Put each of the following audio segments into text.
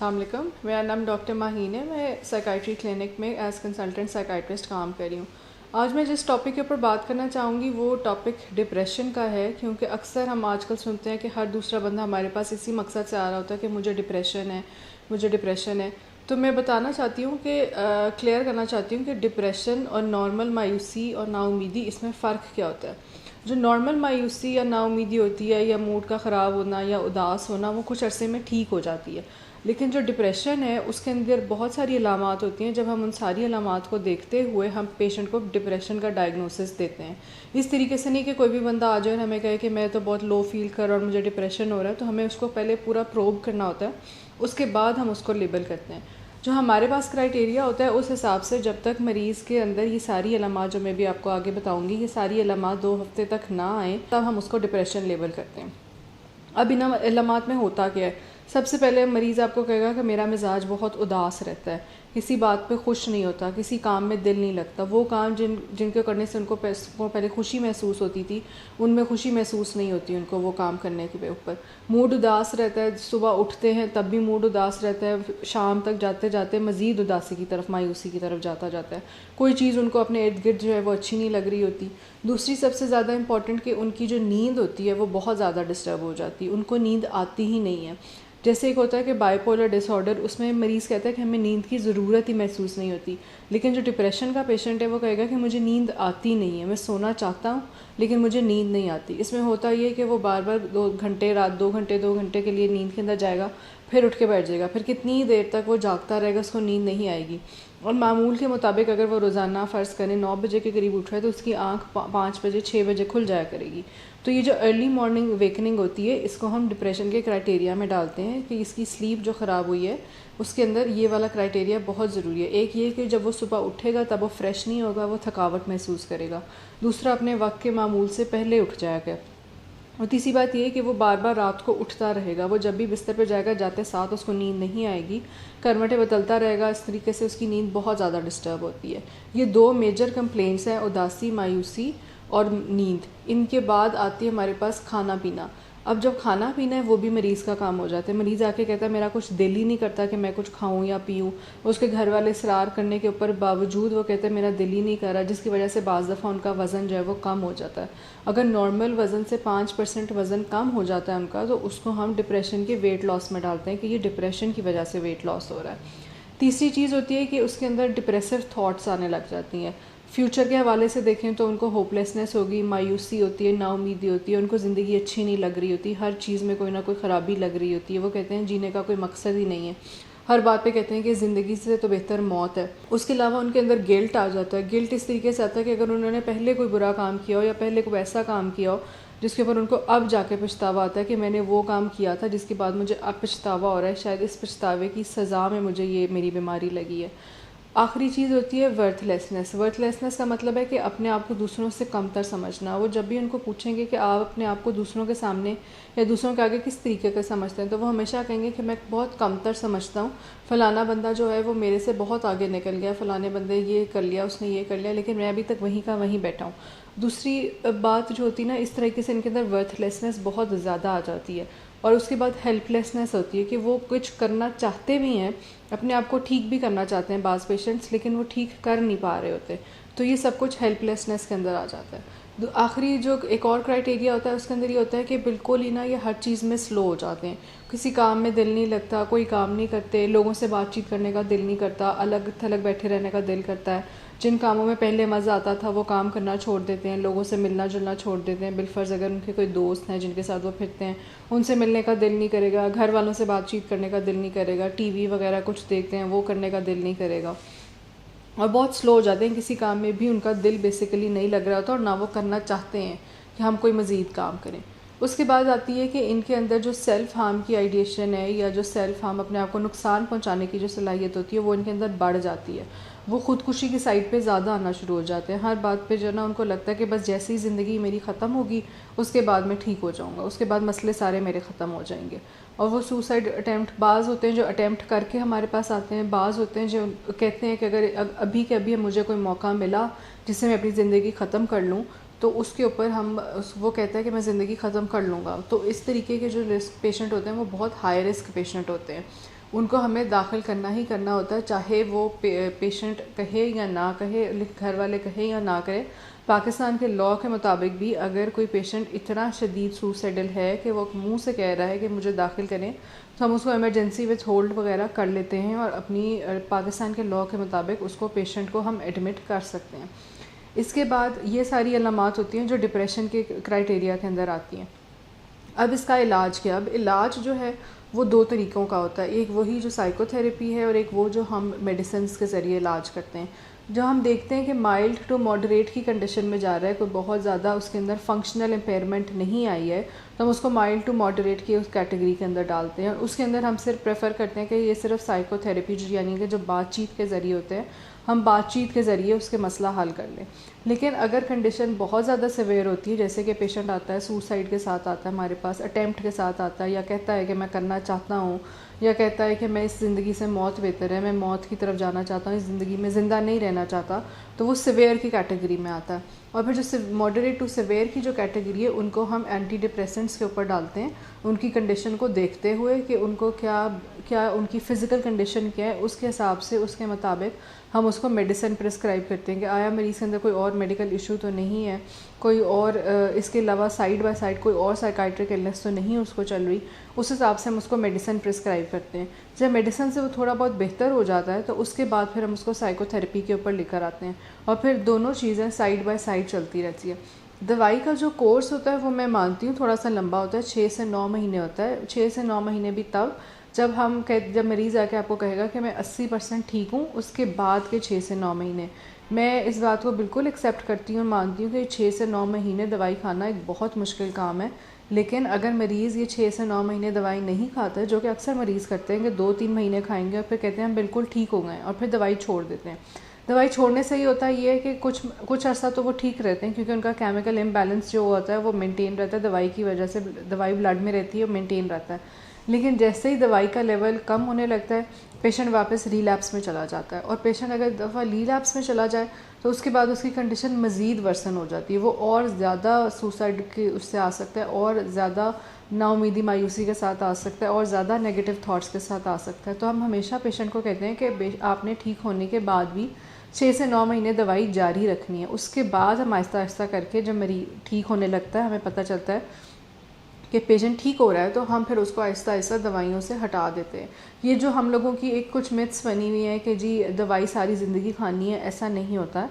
السلام علیکم، میرا نام ڈاکٹر ماہین ہے. میں سائیکائٹری کلینک میں ایز کنسلٹنٹ سائیکائٹرسٹ کام کر رہی ہوں. آج میں جس ٹاپک کے اوپر بات کرنا چاہوں گی وہ ٹاپک ڈپریشن کا ہے، کیونکہ اکثر ہم آج کل سنتے ہیں کہ ہر دوسرا بندہ ہمارے پاس اسی مقصد سے آ رہا ہوتا ہے کہ مجھے ڈپریشن ہے. تو میں بتانا چاہتی ہوں کہ کلیئر کرنا چاہتی ہوں کہ ڈپریشن اور نارمل مایوسی اور نا امیدی، اس میں فرق کیا ہوتا ہے. جو نارمل مایوسی یا نا امیدی ہوتی ہے یا موڈ کا خراب ہونا یا اداس ہونا، وہ کچھ عرصے میں ٹھیک ہو جاتی ہے. لیکن جو ڈپریشن ہے اس کے اندر بہت ساری علامات ہوتی ہیں. جب ہم ان ساری علامات کو دیکھتے ہوئے ہم پیشنٹ کو ڈپریشن کا ڈائگنوسس دیتے ہیں. اس طریقے سے نہیں کہ کوئی بھی بندہ آ جائے اور ہمیں کہے کہ میں تو بہت لو فیل کر رہا ہوں اور مجھے ڈپریشن ہو رہا ہے، تو ہمیں اس کو پہلے پورا پروب کرنا ہوتا ہے، اس کے بعد ہم اس کو لیبل کرتے ہیں. جو ہمارے پاس کرائٹیریا ہوتا ہے اس حساب سے جب تک مریض کے اندر یہ ساری علامات، جو میں بھی آپ کو آگے بتاؤں گی، یہ ساری علامات 2 ہفتے تک نہ آئیں تب ہم اس کو ڈپریشن لیبل کرتے ہیں. اب ان علامات میں ہوتا کیا ہے؟ سب سے پہلے مریض آپ کو کہے گا کہ میرا مزاج بہت اداس رہتا ہے، کسی بات پہ خوش نہیں ہوتا، کسی کام میں دل نہیں لگتا. وہ کام جن کے کرنے سے ان کو پہلے خوشی محسوس ہوتی تھی، ان میں خوشی محسوس نہیں ہوتی ان کو وہ کام کرنے کے اوپر. موڈ اداس رہتا ہے، صبح اٹھتے ہیں تب بھی موڈ اداس رہتا ہے، شام تک جاتے جاتے مزید اداسی کی طرف، مایوسی کی طرف جاتا ہے. کوئی چیز ان کو اپنے ارد گرد جو ہے وہ اچھی نہیں لگ رہی ہوتی. دوسری سب سے زیادہ امپورٹنٹ کہ ان کی جو نیند ہوتی ہے وہ بہت زیادہ ڈسٹرب ہو جاتی ہے، ان کو نیند آتی ہی نہیں ہے. جیسے ایک ہوتا ہے کہ بائی پولر ڈس آرڈر، اس میں مریض کہتا ہے کہ ہمیں نیند کی ضرورت ہی محسوس نہیں ہوتی. لیکن جو ڈپریشن کا پیشنٹ ہے وہ کہے گا کہ مجھے نیند آتی نہیں ہے، میں سونا چاہتا ہوں لیکن مجھے نیند نہیں آتی. اس میں ہوتا یہ کہ وہ بار بار 2 گھنٹے کے لیے نیند کے اندر جائے گا، پھر اٹھ کے بیٹھ جائے گا، پھر کتنی دیر تک وہ جاگتا رہے گا، اس کو نیند نہیں آئے گی. اور معمول کے مطابق اگر وہ روزانہ فرض کریں 9 بجے کے قریب اٹھ رہا ہے تو اس کی آنکھ 5 بجے 6 بجے کھل جایا کرے گی. تو یہ جو ارلی مارننگ ویکننگ ہوتی ہے، اس کو ہم ڈپریشن کے کرائٹیریا میں ڈالتے ہیں کہ اس کی سلیپ جو خراب ہوئی ہے اس کے اندر یہ والا کرائٹیریا بہت ضروری ہے. ایک یہ کہ جب وہ صبح اٹھے گا تب وہ فریش نہیں ہوگا، وہ تھکاوٹ محسوس کرے گا. دوسرا، اپنے وقت کے معمول سے پہلے اٹھ جائے گا. اور تیسری بات یہ ہے کہ وہ بار بار رات کو اٹھتا رہے گا. وہ جب بھی بستر پہ جائے گا جاتے ساتھ اس کو نیند نہیں آئے گی، کروٹیں بدلتا رہے گا. اس طریقے سے اس کی نیند بہت زیادہ ڈسٹرب ہوتی ہے. یہ 2 میجر کمپلینٹس ہیں، اداسی، مایوسی اور نیند. ان کے بعد آتی ہے ہمارے پاس کھانا پینا. اب جب کھانا پینا ہے وہ بھی مریض کا کام ہو جاتا ہے. مریض آ کے کہتا ہے میرا کچھ دل ہی نہیں کرتا کہ میں کچھ کھاؤں یا پیوں. اس کے گھر والے اصرار کرنے کے اوپر باوجود وہ کہتے ہیں میرا دل ہی نہیں کر رہا، جس کی وجہ سے بعض دفعہ ان کا وزن جو ہے وہ کم ہو جاتا ہے. اگر نارمل وزن سے 5% وزن کم ہو جاتا ہے ان کا، تو اس کو ہم ڈپریشن کے ویٹ لاس میں ڈالتے ہیں کہ یہ ڈپریشن کی وجہ سے ویٹ لاس ہو رہا ہے. تیسری چیز ہوتی ہے کہ اس کے اندر ڈپریسو تھاٹس آنے لگ جاتی ہیں. فیوچر کے حوالے سے دیکھیں تو ان کو ہوپ لیسنس ہوگی، مایوسی ہوتی ہے، نا امیدی ہوتی ہے، ان کو زندگی اچھی نہیں لگ رہی ہوتی، ہر چیز میں کوئی نہ کوئی خرابی لگ رہی ہوتی ہے. وہ کہتے ہیں جینے کا کوئی مقصد ہی نہیں ہے، ہر بات پہ کہتے ہیں کہ زندگی سے تو بہتر موت ہے. اس کے علاوہ ان کے اندر گلٹ آ جاتا ہے. گلٹ اس طریقے سے آتا ہے کہ اگر انہوں نے پہلے کوئی برا کام کیا ہو یا پہلے کوئی ایسا کام کیا ہو جس کے اوپر ان کو اب جا کے پچھتاوا آتا ہے کہ میں نے وہ کام کیا تھا جس کے بعد مجھے اب پچھتاوا ہو رہا ہے، شاید اس پچھتاوے کی سزا میں مجھے یہ میری بیماری لگی ہے. آخری چیز ہوتی ہے ورتھ لیسنس. ورتھ لیسنس کا مطلب ہے کہ اپنے آپ کو دوسروں سے کم تر سمجھنا. وہ جب بھی ان کو پوچھیں گے کہ آپ اپنے آپ کو دوسروں کے سامنے یا دوسروں کے آگے کس طریقے کا سمجھتے ہیں، تو وہ ہمیشہ کہیں گے کہ میں بہت کم تر سمجھتا ہوں، فلانا بندہ جو ہے وہ میرے سے بہت آگے نکل گیا، فلانے بندے یہ کر لیا، اس نے یہ کر لیا، لیکن میں ابھی تک وہیں کا وہیں بیٹھا ہوں. دوسری بات جو ہوتی ہے نا، اس طریقے سے ان کے اندر ورتھ لیسنس بہت زیادہ آ جاتی ہے. اور اس کے بعد ہیلپ لیسنس ہوتی ہے کہ وہ کچھ کرنا چاہتے بھی ہیں، اپنے آپ کو ٹھیک بھی کرنا چاہتے ہیں بعض پیشنٹس، لیکن وہ ٹھیک کر نہیں پا رہے ہوتے. تو یہ سب کچھ ہیلپ لیسنس کے اندر آ جاتا ہے. آخری جو ایک اور کرائٹیریا ہوتا ہے اس کے اندر یہ ہوتا ہے کہ بالکل ہی نا یہ ہر چیز میں سلو ہو جاتے ہیں. کسی کام میں دل نہیں لگتا، کوئی کام نہیں کرتے، لوگوں سے بات چیت کرنے کا دل نہیں کرتا، الگ تھلگ بیٹھے رہنے کا دل کرتا ہے. جن کاموں میں پہلے مزہ آتا تھا وہ کام کرنا چھوڑ دیتے ہیں، لوگوں سے ملنا جلنا چھوڑ دیتے ہیں. بالفرض اگر ان کے کوئی دوست ہیں جن کے ساتھ وہ پھرتے ہیں، ان سے ملنے کا دل نہیں کرے گا، گھر والوں سے بات چیت کرنے کا دل نہیں کرے گا، ٹی وی وغیرہ کچھ دیکھتے ہیں وہ کرنے کا دل نہیں کرے گا. اور بہت سلو ہو جاتے ہیں، کسی کام میں بھی ان کا دل بیسیکلی نہیں لگ رہا ہوتا اور نہ وہ کرنا چاہتے ہیں کہ ہم کوئی مزید کام کریں. اس کے بعد آتی ہے کہ ان کے اندر جو سیلف ہارم کی آئیڈیشن ہے یا جو سیلف ہارم، اپنے آپ کو نقصان پہنچانے کی جو صلاحیت ہوتی ہے، وہ ان کے اندر بڑھ جاتی ہے. وہ خودکشی کی سائڈ پہ زیادہ آنا شروع ہو جاتے ہیں. ہر بات پہ جو نا ان کو لگتا ہے کہ بس جیسی زندگی میری ختم ہوگی اس کے بعد میں ٹھیک ہو جاؤں گا، اس کے بعد مسئلے سارے میرے ختم ہو جائیں گے. اور وہ سوسائڈ اٹیمپٹ، بعض ہوتے ہیں جو اٹیمپٹ کر کے ہمارے پاس آتے ہیں، بعض ہوتے ہیں جو کہتے ہیں کہ اگر ابھی کے ابھی مجھے کوئی موقع ملا جس سے میں اپنی زندگی ختم کر لوں تو اس کے اوپر وہ کہتا ہے کہ میں زندگی ختم کر لوں گا. تو اس طریقے کے جو رسک پیشنٹ ہوتے ہیں وہ بہت ہائی رسک پیشنٹ ہوتے ہیں. ان کو ہمیں داخل کرنا ہی کرنا ہوتا ہے، چاہے وہ پیشنٹ کہے یا نہ کہے، گھر والے کہیں یا نہ کرے۔ پاکستان کے لاء کے مطابق بھی اگر کوئی پیشنٹ اتنا شدید سوسائڈل ہے کہ وہ منہ سے کہہ رہا ہے کہ مجھے داخل کریں، تو ہم اس کو ایمرجنسی وتھ ہولڈ وغیرہ کر لیتے ہیں، اور اپنی پاکستان کے لاء کے مطابق اس کو پیشنٹ کو ہم ایڈمٹ کر سکتے ہیں۔ اس کے بعد یہ ساری علامات ہوتی ہیں جو ڈپریشن کے کرائٹیریا کے اندر آتی ہیں۔ اب اس کا علاج کیا؟ اب علاج جو ہے وہ دو طریقوں کا ہوتا ہے، ایک وہی جو سائیکو تھیریپی ہے، اور ایک وہ جو ہم میڈیسنس کے ذریعے علاج کرتے ہیں۔ جو ہم دیکھتے ہیں کہ مائلڈ ٹو ماڈریٹ کی کنڈیشن میں جا رہا ہے، کوئی بہت زیادہ اس کے اندر فنکشنل امپیئرمنٹ نہیں آئی ہے، تو ہم اس کو مائلڈ ٹو ماڈریٹ کی اس کیٹیگری کے اندر ڈالتے ہیں، اور اس کے اندر ہم صرف پریفر کرتے ہیں کہ یہ صرف سائیکو تھیریپی یعنی کہ جو بات چیت کے ذریعے ہوتے ہیں، ہم بات چیت کے ذریعے اس کے مسئلہ حل کر لیں۔ لیکن اگر کنڈیشن بہت زیادہ سیویئر ہوتی ہے، جیسے کہ پیشنٹ آتا ہے سوسائڈ کے ساتھ آتا ہے ہمارے پاس، اٹیمپٹ کے ساتھ آتا ہے، یا کہتا ہے کہ میں کرنا چاہتا ہوں، یا کہتا ہے کہ میں اس زندگی سے موت بہتر ہے، میں موت کی طرف جانا چاہتا ہوں، اس زندگی میں زندہ نہیں رہنا چاہتا، تو وہ سیویئر کی کیٹیگری میں آتا ہے۔ اور پھر جو ماڈریٹ ٹو سیویئر کی جو کیٹیگری ہے، ان کو ہم اینٹی ڈپریسنٹس کے اوپر ڈالتے ہیں، ان کی کنڈیشن کو دیکھتے ہوئے کہ ان کو کیا ان کی فزیکل کنڈیشن کیا ہے، اس کے حساب سے اس کے مطابق ہم اس کو میڈیسن پرسکرائب کرتے ہیں کہ آیا مریض کے اندر کوئی اور میڈیکل ایشو تو نہیں ہے، کوئی اور اس کے علاوہ سائڈ بائی سائڈ کوئی اور سائیکائٹرک النس تو نہیں اس کو چل رہی، اس حساب سے ہم اس کو میڈیسن پرسکرائب کرتے ہیں۔ جب میڈیسن سے وہ تھوڑا بہت بہتر ہو جاتا ہے تو اس کے بعد پھر ہم اس کو سائیکو تھیریپی کے اوپر لے کر آتے ہیں، اور پھر دونوں چیزیں سائڈ بائی سائڈ چلتی رہتی ہے۔ دوائی کا جو کورس ہوتا ہے وہ میں مانتی ہوں تھوڑا سا لمبا ہوتا ہے، 6 سے 9 مہینے ہوتا ہے۔ 6 سے 9 مہینے بھی تب جب مریض آ کے آپ کو کہے گا کہ میں 80% ٹھیک ہوں، اس کے بعد کے 6 سے 9 مہینے۔ میں اس بات کو بالکل ایکسیپٹ کرتی ہوں، مانتی ہوں کہ 6 سے 9 مہینے دوائی کھانا ایک بہت مشکل کام ہے، لیکن اگر مریض یہ 6 سے 9 مہینے دوائی نہیں کھاتا ہے، جو کہ اکثر مریض کرتے ہیں کہ 2-3 مہینے کھائیں گے اور پھر کہتے ہیں ہم بالکل ٹھیک ہو گئے، اور پھر دوائی چھوڑ دیتے ہیں۔ دوائی چھوڑنے سے ہی ہوتا ہے یہ ہے کہ کچھ عرصہ تو وہ ٹھیک رہتے ہیں، کیونکہ ان کا کیمیکل امبیلنس جو ہوتا ہے وہ مینٹین رہتا ہے، دوائی کی وجہ سے دوائی بلڈ میں رہتی ہے، مینٹین رہتا ہے۔ لیکن جیسے ہی دوائی کا لیول کم ہونے لگتا ہے، پیشنٹ واپس ریلیپس میں چلا جاتا ہے، اور پیشنٹ اگر دفعہ ریلیپس میں چلا جائے تو اس کے بعد اس کی کنڈیشن مزید ورسن ہو جاتی ہے، وہ اور زیادہ سوسائڈ کے اس سے آ سکتا ہے، اور زیادہ نا امیدی مایوسی کے ساتھ آ سکتا ہے، اور زیادہ نیگیٹو تھاٹس کے ساتھ آ سکتا ہے۔ تو ہم ہمیشہ پیشنٹ کو کہتے ہیں کہ آپ نے ٹھیک ہونے کے بعد بھی 6 سے 9 مہینے دوائی جاری رکھنی ہے۔ اس کے بعد ہم آہستہ آہستہ کر کے جب مریض ٹھیک ہونے لگتا ہے، ہمیں پتہ چلتا ہے کہ پیشنٹ ٹھیک ہو رہا ہے، تو ہم پھر اس کو آہستہ آہستہ دوائیوں سے ہٹا دیتے ہیں۔ یہ جو ہم لوگوں کی ایک کچھ متس بنی ہوئی ہیں کہ جی دوائی ساری زندگی کھانی ہے، ایسا نہیں ہوتا۔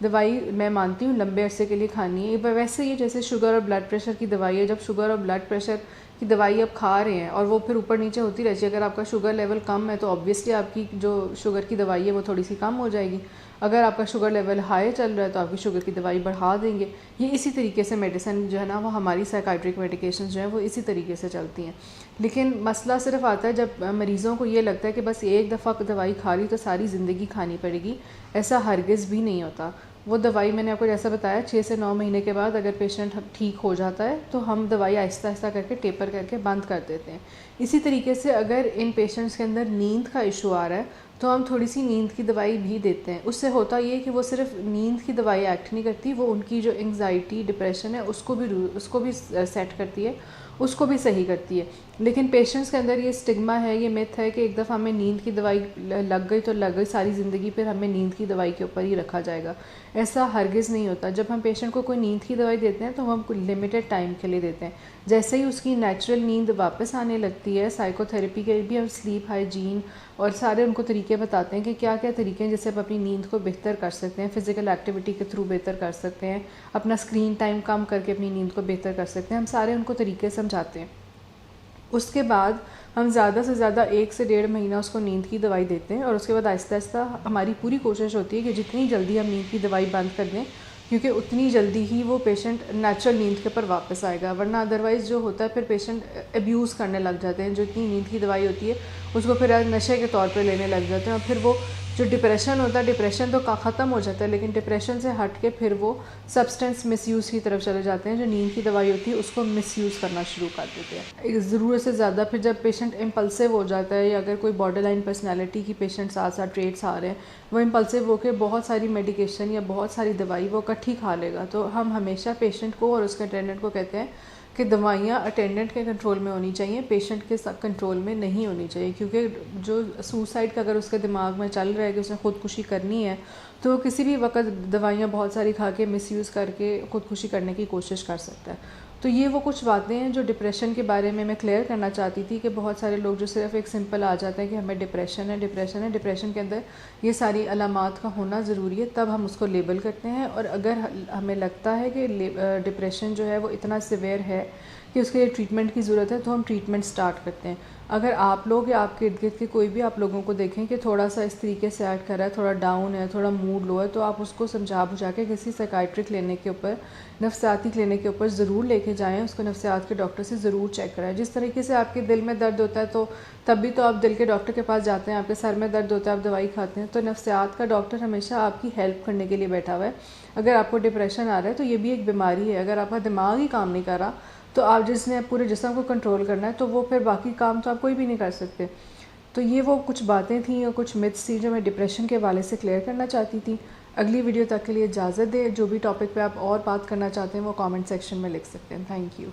دوائی میں مانتی ہوں لمبے عرصے کے لیے کھانی ہے۔ ویسے یہ جیسے شوگر اور بلڈ پریشر کی دوائی ہے، جب شوگر اور بلڈ پریشر کی دوائی آپ کھا رہے ہیں اور وہ پھر اوپر نیچے ہوتی رہتی ہے، اگر آپ کا شوگر لیول کم ہے تو آبویسلی آپ کی جو شوگر کی دوائی ہے وہ تھوڑی سی کم ہو جائے گی، اگر آپ کا شوگر لیول ہائی چل رہا ہے تو آپ کی شوگر کی دوائی بڑھا دیں گے۔ یہ اسی طریقے سے میڈیسن جو ہے نا، وہ ہماری سائیکائٹرک میڈیکیشنز جو ہیں وہ اسی طریقے سے چلتی ہیں۔ لیکن مسئلہ صرف آتا ہے جب مریضوں کو یہ لگتا ہے کہ بس ایک دفعہ دوائی کھا لی تو ساری زندگی کھانی پڑے گی، ایسا ہرگز بھی نہیں ہوتا۔ وہ دوائی میں نے آپ کو جیسا بتایا 6 سے 9 مہینے کے بعد اگر پیشنٹ ٹھیک ہو جاتا ہے تو ہم دوائی آہستہ آہستہ کر کے ٹیپر کر کے بند کر دیتے ہیں۔ اسی طریقے سے اگر ان پیشنٹس کے اندر نیند کا ایشو آ رہا ہے تو ہم تھوڑی سی نیند کی دوائی بھی دیتے ہیں۔ اس سے ہوتا یہ کہ وہ صرف نیند کی دوائی ایکٹ نہیں کرتی، وہ ان کی جو انگزائٹی ڈپریشن ہے اس کو بھی سیٹ کرتی ہے، اس کو بھی صحیح کرتی ہے۔ لیکن پیشنٹس کے اندر یہ اسٹگما ہے، یہ میتھ ہے کہ ایک دفعہ ہمیں نیند کی دوائی لگ گئی تو لگ گئی، ساری زندگی پھر ہمیں نیند کی دوائی کے اوپر ہی رکھا جائے گا۔ ایسا ہرگز نہیں ہوتا۔ جب ہم پیشنٹ کو کوئی نیند کی دوائی دیتے ہیں تو ہم کوئی لمیٹڈ ٹائم کے لیے دیتے ہیں، جیسے ہی اس کی نیچرل نیند واپس آنے لگتی ہے، سائیکو تھیریپی کے بھی ہم سلیپ ہائیجین اور سارے ان کو طریقے بتاتے ہیں کہ کیا کیا طریقے ہیں جس سے ہم اپنی نیند کو بہتر کر سکتے ہیں، فزیکل ایکٹیویٹی کے تھرو بہتر کر سکتے ہیں، اپنا اسکرین ٹائم کم کر کے اپنی نیند کو بہتر کر سکتے ہیں، ہم سارے ان کو طریقے سمجھاتے ہیں۔ اس کے بعد ہم زیادہ سے زیادہ 1 سے 1.5 مہینہ اس کو نیند کی دوائی دیتے ہیں، اور اس کے بعد آہستہ آہستہ ہماری پوری کوشش ہوتی ہے کہ جتنی جلدی ہم نیند کی دوائی بند کر دیں، کیونکہ اتنی جلدی ہی وہ پیشنٹ نیچرل نیند کے اوپر واپس آئے گا، ورنہ ادروائز جو ہوتا ہے پھر پیشنٹ ابیوز کرنے لگ جاتے ہیں، جو اتنی نیند کی دوائی ہوتی ہے اس کو پھر نشے کے طور پہ لینے لگ جاتے ہیں، اور پھر وہ جو ڈپریشن ہوتا ہے، ڈپریشن تو ختم ہو جاتا ہے لیکن ڈپریشن سے ہٹ کے پھر وہ سبسٹنس مس یوز کی طرف چلے جاتے ہیں، جو نیند کی دوائی ہوتی ہے اس کو مس یوز کرنا شروع کر دیتے ہیں ضرورت سے زیادہ۔ پھر جب پیشنٹ امپلسو ہو جاتا ہے، یا اگر کوئی بارڈر لائن پرسنالٹی کی پیشنٹ ساتھ ساتھ ٹریٹس آ رہے ہیں، وہ امپلسو ہو کے بہت ساری میڈیکیشن یا بہت ساری دوائی وہ اکٹھی کھا لے گا، تو ہم ہمیشہ پیشنٹ کو اور اس کے اٹینڈنٹ کو کہتے ہیں کہ کہ دوائیاں اٹینڈنٹ کے کنٹرول میں ہونی چاہیے، پیشنٹ کے کنٹرول میں نہیں ہونی چاہیے، کیونکہ جو سوسائڈ کا اگر اس کے دماغ میں چل رہا ہے کہ اس نے خودکشی کرنی ہے تو وہ کسی بھی وقت دوائیاں بہت ساری کھا کے مس یوز کر کے خودکشی کرنے کی کوشش کر سکتا ہے۔ تو یہ وہ کچھ باتیں ہیں جو ڈپریشن کے بارے میں کلیئر کرنا چاہتی تھی، کہ بہت سارے لوگ جو صرف ایک سمپل آ جاتے ہیں کہ ہمیں ڈپریشن ہے، ڈپریشن کے اندر یہ ساری علامات کا ہونا ضروری ہے، تب ہم اس کو لیبل کرتے ہیں، اور اگر ہمیں لگتا ہے کہ ڈپریشن جو ہے وہ اتنا سیویئر ہے کہ اس کے لیے ٹریٹمنٹ کی ضرورت ہے تو ہم ٹریٹمنٹ سٹارٹ کرتے ہیں۔ اگر آپ لوگ یا آپ کے ارد گرد کے کوئی بھی آپ لوگوں کو دیکھیں کہ تھوڑا سا اس طریقے سے ایکٹ کر رہا ہے، تھوڑا ڈاؤن ہے، تھوڑا موڈ لو ہے، تو آپ اس کو سمجھا بجھا کے کسی سائیکائٹری کلینک کے اوپر، نفسیاتی کلینک کے اوپر ضرور لے کے جائیں، اس کو نفسیات کے ڈاکٹر سے ضرور چیک کرائیں۔ جس طریقے سے آپ کے دل میں درد ہوتا ہے تو تب بھی تو آپ دل کے ڈاکٹر کے پاس جاتے ہیں، آپ کے سر میں درد ہوتا ہے آپ دوائی کھاتے ہیں، تو نفسیات کا ڈاکٹر ہمیشہ آپ کی ہیلپ کرنے کے لیے بیٹھا ہوا ہے۔ اگر آپ کو ڈپریشن آ رہا ہے تو یہ بھی ایک بیماری ہے، اگر آپ کا دماغ ہی کام نہیں کر رہا تو آپ جس نے پورے جسم کو کنٹرول کرنا ہے تو وہ پھر باقی کام تو آپ کوئی بھی نہیں کر سکتے۔ تو یہ وہ کچھ باتیں تھیں اور کچھ متس تھی جو میں ڈپریشن کے حوالے سے کلیئر کرنا چاہتی تھی۔ اگلی ویڈیو تک کے لیے اجازت دے، جو بھی ٹاپک پہ آپ اور بات کرنا چاہتے ہیں وہ کامنٹ سیکشن میں لکھ سکتے ہیں۔ Thank you.